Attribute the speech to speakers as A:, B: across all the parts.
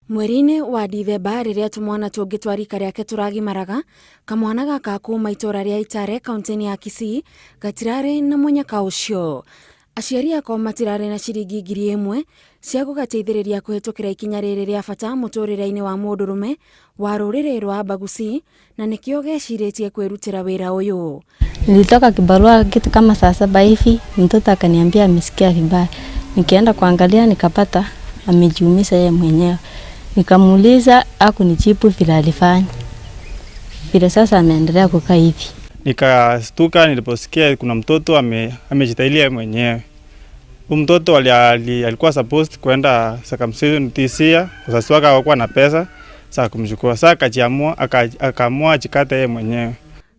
A: Mweri-inĩ wa Dithemba rĩrĩa tũmwana tũngĩ twa rika rĩake tũragimaraga, kamwana gaka kuma itũra rĩa Itare kaunti-inĩ ya Kisii gatirarĩ na mũnyaka ũcio. Aciari ako matirarĩ na ciringi 1,000 cia gũgateithĩrĩria kũhetũkĩra ikinya rĩrĩ rĩa bata mũtũrĩre-inĩ wa mũndũrũme wa rũrĩrĩ rwa Abagusi, na nĩkĩo gecirĩtie kwĩrutĩra wĩra ũyũ.
B: Nilitoka kibarua kitu kama saa 7 hivi, mtoto akaniambia amesikia vibaya. Nikienda kuangalia nikapata amejiumiza yeye mwenyewe. Nikamuuliza hakunijibu vile alifanya. Vile sasa ameendelea kukaa hivi.
C: Nikastuka niliposikia kuna mtoto amejitailia mwenyewe. Huyu mtoto alikuwa supposed kwenda circumcision this year, wazazi wake hawakuwa na pesa za kumchukua. Sasa akaamua ajikate yeye mwenyewe.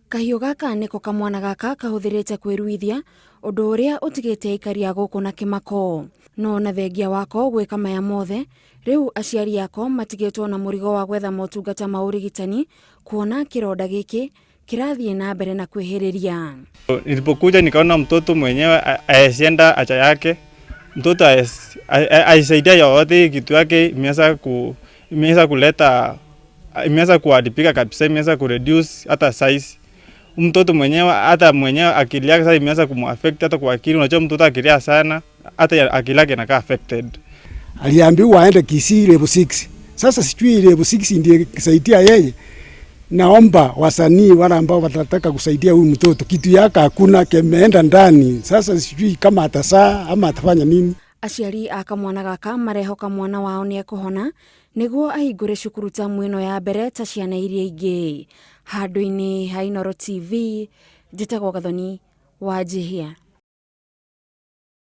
A: Kahiũ gaka nĩko kamwana gaka kahũthĩrĩte kwĩruithia, ũndũ ũrĩa ũtigĩte ikaria gũkũ na kĩmako. No na thengia wako gwĩka maya mothe, rĩu aciari ako matigĩtwo na mũrigo wa gwetha motungata ma ũrigitani, kuona kĩronda gĩkĩ kirathiĩ na mbere na kwĩhĩrĩria.
C: Nilipokuja nikaona mtoto mwenyewe aesienda acha yake, mtoto aisaidia yote, kitu yake imeweza kuadipika kabisa, imeweza kureduce hata size. Mtoto mwenyewe akili yake sasa imeweza kumuaffect hata kwa akili. Unajua mtoto akilia sana hata akili yake inakaa affected.
D: Aliambiwa aende Kisii level 6. Sasa sijui level 6 ndiye kisaidia yeye. Naomba wasanii wale ambao watataka kusaidia huyu mtoto, kitu yake hakuna, kemeenda ndani. Sasa sijui kama atasaa ama atafanya nini.
A: Aciari aka mwana gaka marehoka mwana wao nĩ ekũhona nĩguo ahingũre cukuru ta mwĩno ya mbere ta ciana iria ingĩ. Handũ-inĩ ha Inooro TV, njĩtagwo Gathoni Wanjihia.